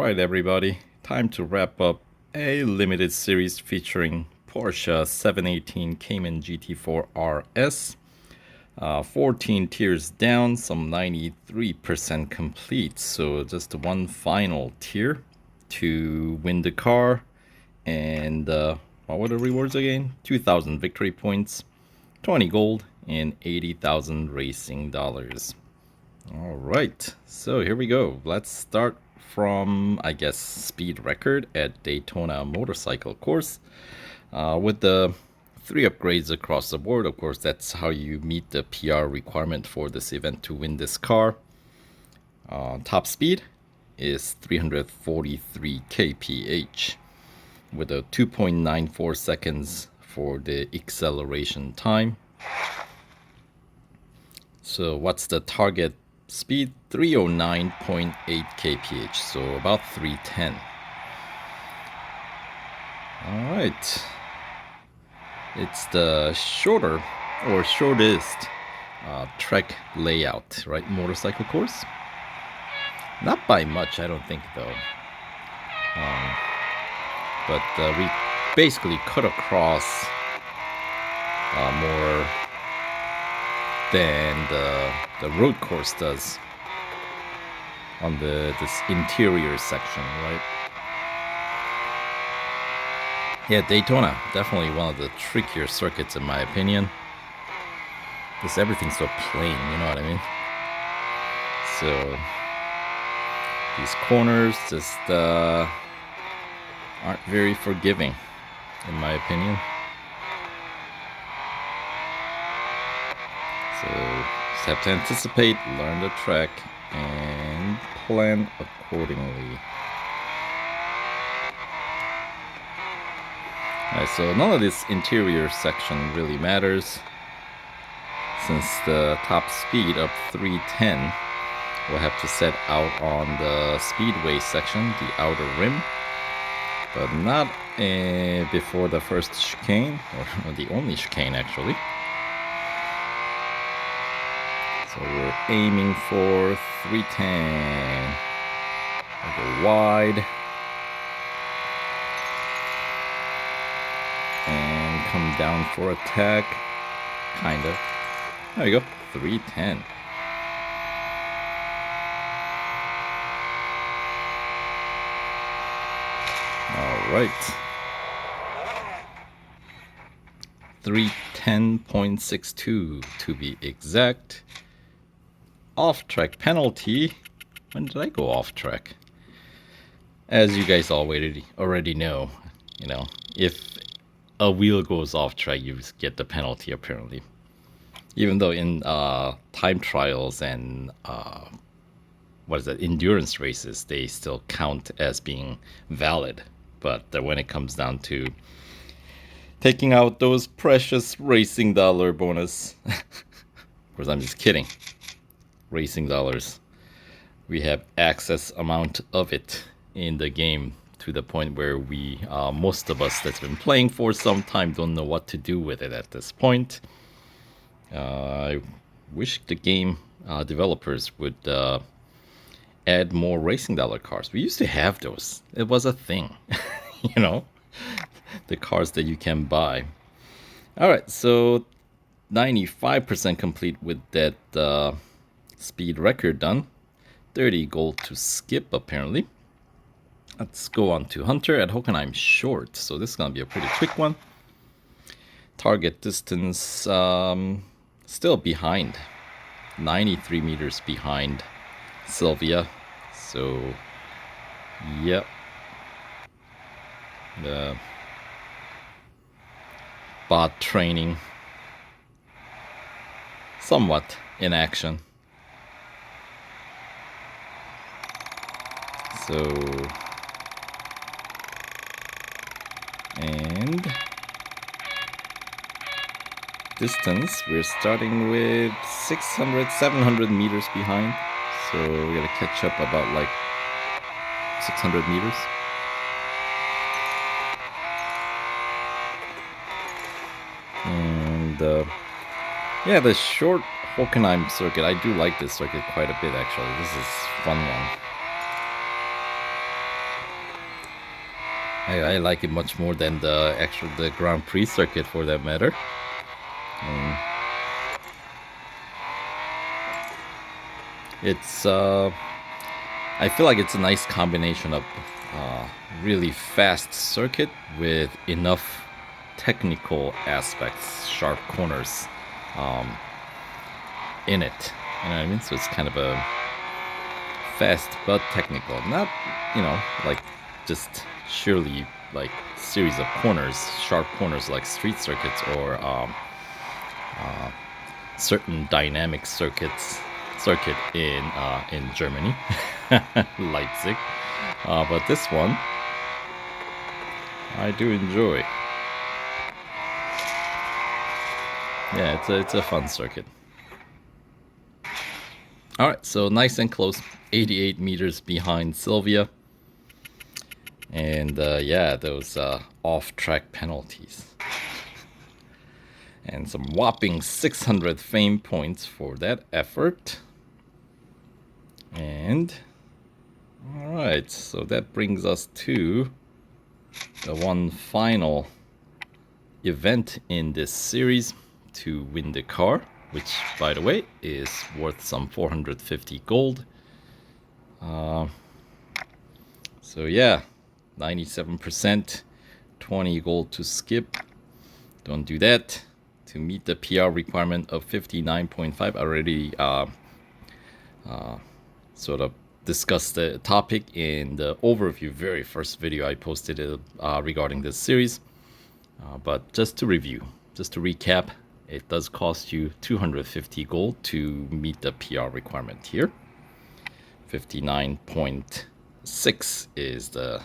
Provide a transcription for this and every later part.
Alright everybody, time to wrap up a limited series featuring Porsche 718 Cayman GT4 RS. 14 tiers down, some 93% complete, so just one final tier to win the car. And what were the rewards again? 2,000 victory points, 20 gold, and 80,000 racing dollars. Alright, so here we go. Let's start from, I guess, speed record at Daytona motorcycle course with the 3 upgrades across the board. Of course, that's how you meet the PR requirement for this event to win this car. Top speed is 343 kph with a 2.94 seconds for the acceleration time. So what's the target speed? 309.8 kph, so about 310. Alright, it's the shorter or shortest track layout, right? Motorcycle course. Not by much, I don't think, though. But we basically cut across more than the road course does on this interior section, right? Yeah, Daytona, definitely one of the trickier circuits in my opinion. Because everything's so plain, you know what I mean? So these corners just aren't very forgiving, in my opinion. So just have to anticipate, learn the track, and plan accordingly. Alright, so none of this interior section really matters, since the top speed of 310 we'll have to set out on the speedway section, the outer rim, but not before the first chicane, or the only chicane actually. So we're aiming for 310. I'll go wide and come down for attack, kinda. There you go, 310. All right, 310.62 to be exact. Off-track penalty. When did I go off-track? As you guys already know, you know, if a wheel goes off-track, you get the penalty apparently. Even though in time trials and endurance races, they still count as being valid. But when it comes down to taking out those precious racing dollar bonus, of course I'm just kidding. Racing dollars, we have excess amount of it in the game, to the point where we most of us that's been playing for some time don't know what to do with it at this point. I wish the game developers would add more racing dollar cars. We used to have those. It was a thing. You know, the cars that you can buy. Alright, so 95% complete with that speed record done. 30 gold to skip apparently. Let's go on to Hunter at Hockenheim Short. So this is gonna be a pretty quick one. Target distance still behind, 93 meters behind Sylvia. So yep, the bot training somewhat in action. So, and distance, we're starting with 700 meters behind. So we gotta catch up about like 600 meters. And yeah, the short Hockenheim circuit, I do like this circuit quite a bit actually. This is a fun one. I like it much more than the Grand Prix circuit, for that matter. And it's I feel like it's a nice combination of really fast circuit with enough technical aspects, sharp corners in it. You know what I mean? So it's kind of a fast but technical, not, you know, like just surely like series of corners, sharp corners like street circuits or certain dynamic circuit in Germany, Leipzig. But this one I do enjoy. Yeah, it's a fun circuit. All right, so nice and close, 88 meters behind Sylvia. And yeah, those off-track penalties. And some whopping 600 fame points for that effort. And all right, so that brings us to the one final event in this series to win the car, which, by the way, is worth some 450 gold. So yeah, 97%, 20 gold to skip. Don't do that. To meet the PR requirement of 59.5, I already sort of discussed the topic in the overview, very first video I posted regarding this series. But just to review, just to recap, it does cost you 250 gold to meet the PR requirement here. 59.6 is the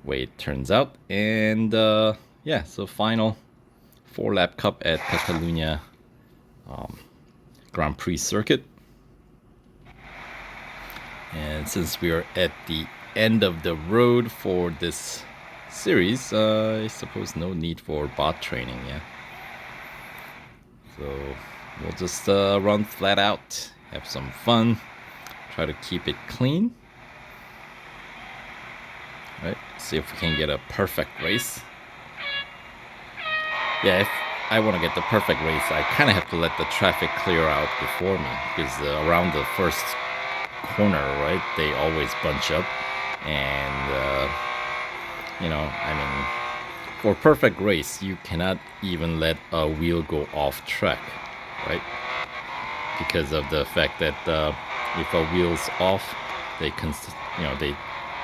way it turns out. And yeah, so final 4-lap cup at Catalonia Grand Prix circuit. And since we are at the end of the road for this series, I suppose no need for bot training, yeah. So we'll just run flat out, have some fun, try to keep it clean. Right, see if we can get a perfect race. Yeah, if I want to get the perfect race, I kind of have to let the traffic clear out before me, because around the first corner, right, they always bunch up. And you know, I mean, for perfect race, you cannot even let a wheel go off track, right? Because of the fact that if a wheel's off, they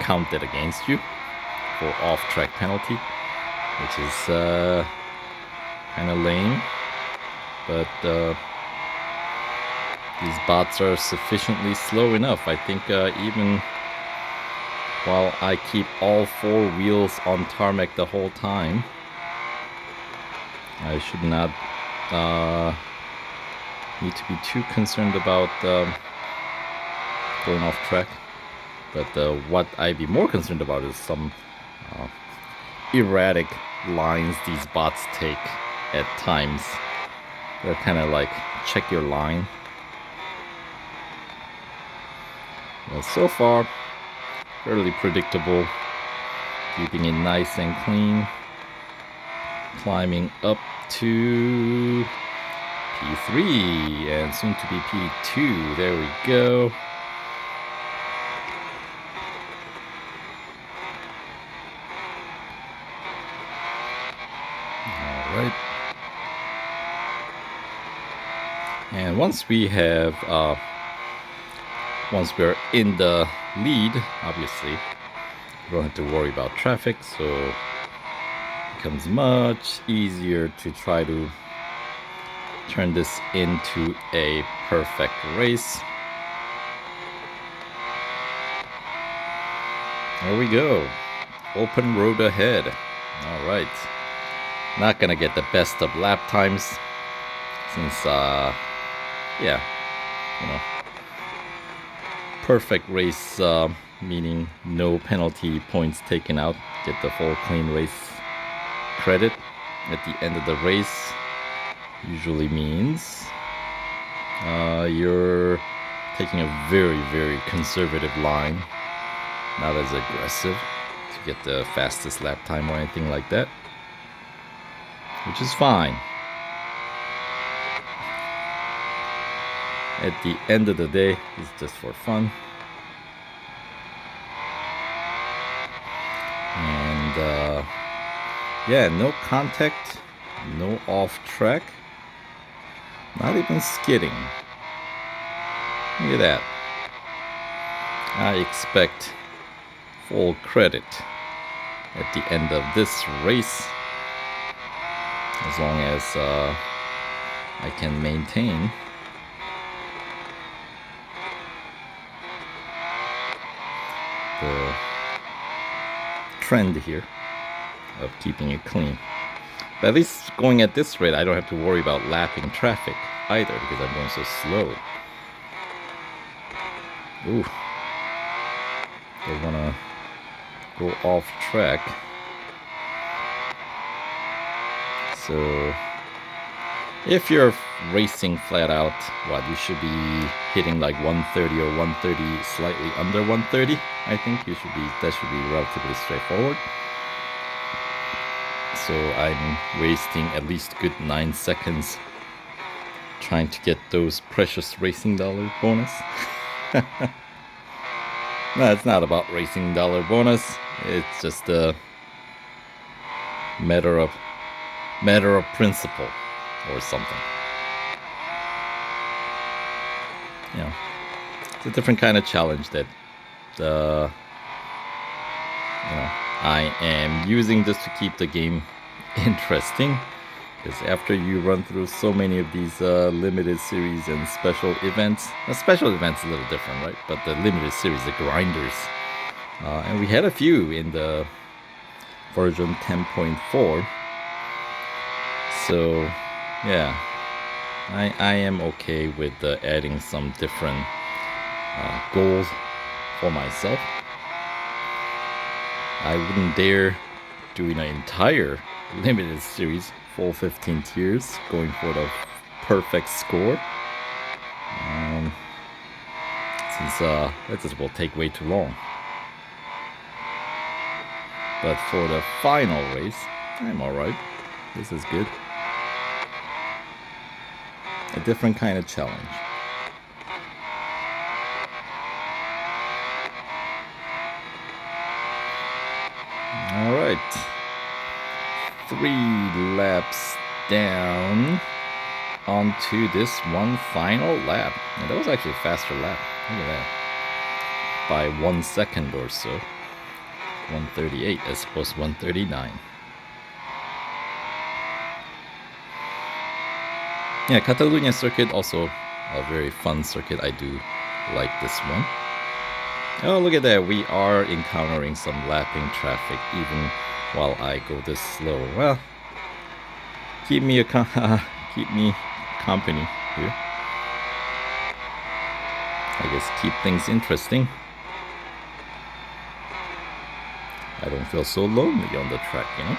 count it against you for off-track penalty, which is kind of lame. But these bots are sufficiently slow enough. I think even while I keep all 4 wheels on tarmac the whole time, I should not need to be too concerned about going off track. But what I'd be more concerned about is some erratic lines these bots take at times. They're kind of like, check your line. Well, so far, fairly predictable, keeping it nice and clean, climbing up to P3 and soon to be P2. There we go. All right. And once we have once we're in the lead, obviously, we don't have to worry about traffic, so it becomes much easier to try to turn this into a perfect race. There we go. Open road ahead. All right. Not gonna get the best of lap times since, yeah, you know, perfect race, meaning no penalty points taken out, get the full clean race credit at the end of the race, usually means you're taking a very, very conservative line, not as aggressive. to get the fastest lap time or anything like that, which is fine. At the end of the day, it's just for fun. And yeah, no contact, no off track, not even skidding. Look at that. I expect full credit at the end of this race, as long as I can maintain the trend here of keeping it clean. But at least going at this rate, I don't have to worry about lapping traffic either, because I'm going so slow. Ooh. Don't wanna go off track. So if you're racing flat out, you should be hitting like 130 or 130, slightly under 130. I think that should be relatively straightforward. So I'm wasting at least a good 9 seconds trying to get those precious racing dollar bonus. No, it's not about racing dollar bonus. It's just a matter of principle or something. You know, it's a different kind of challenge that I am using just to keep the game interesting. Because after you run through so many of these limited series and special events, a special event's a little different, right? But the limited series, the grinders, and we had a few in the version 10.4. So yeah, I am okay with adding some different goals for myself. I wouldn't dare doing an entire limited series, full 15 tiers, going for the perfect score, since that just will take way too long. But for the final race, I'm alright. This is good. A different kind of challenge. Alright. 3 laps down onto this one final lap. Now, that was actually a faster lap. Look at that. By 1 second or so. 138 as opposed to 139. Yeah, Catalonia circuit, also a very fun circuit. I do like this one. Oh, look at that. We are encountering some lapping traffic even while I go this slow. Well, keep me company here. I guess keep things interesting. I don't feel so lonely on the track, you know?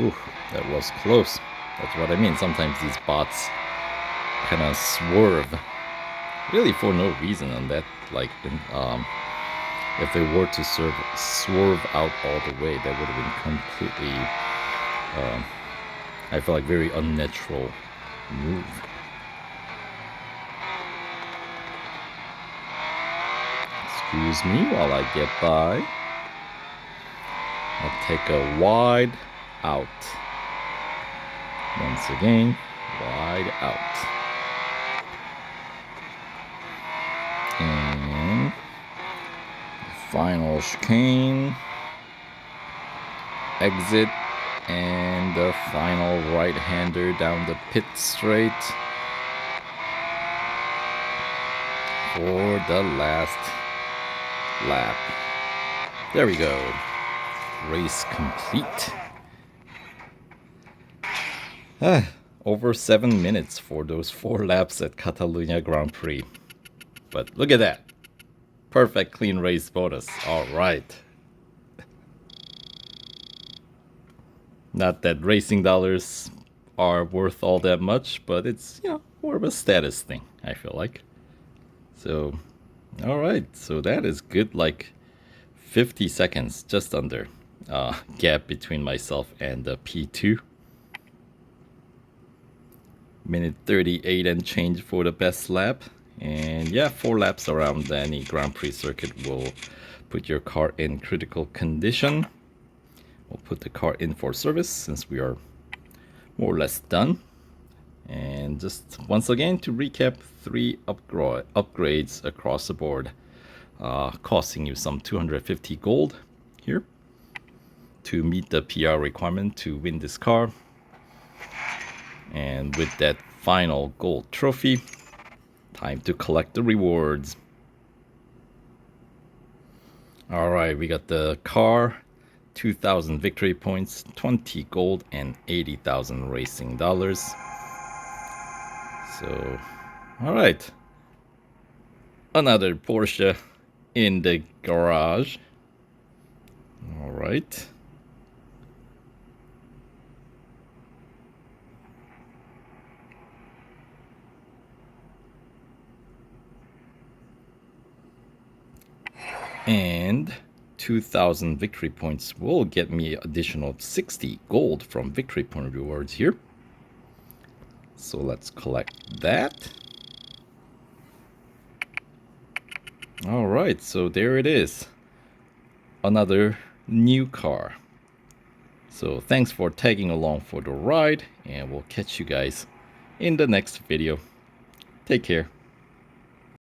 Ooh, that was close. That's what I mean. Sometimes these bots kind of swerve, really for no reason on that. Like, if they were to swerve out all the way, that would have been completely, I feel like, very unnatural move. Excuse me while I get by. I'll take a wide out. Once again, wide out. And final chicane. Exit. And the final right-hander down the pit straight for the last lap. There we go. Race complete. Over 7 minutes for those 4 laps at Catalonia Grand Prix. But look at that. Perfect clean race bonus. Alright. Not that racing dollars are worth all that much, but it's, you know, more of a status thing, I feel like. So, all right, so that is good, like 50 seconds, just under gap between myself and the P2. Minute 38 and change for the best lap. And yeah, 4 laps around any Grand Prix circuit will put your car in critical condition. We'll put the car in for service since we are more or less done. And just once again to recap, 3 upgrades across the board, costing you some 250 gold here to meet the PR requirement to win this car. And with that final gold trophy, time to collect the rewards. Alright, we got the car, 2,000 victory points, 20 gold, and 80,000 racing dollars. So, alright. Another Porsche in the garage. Alright. And 2,000 victory points will get me additional 60 gold from victory point rewards here. So let's collect that. All right, so there it is. Another new car. So thanks for tagging along for the ride, and we'll catch you guys in the next video. Take care.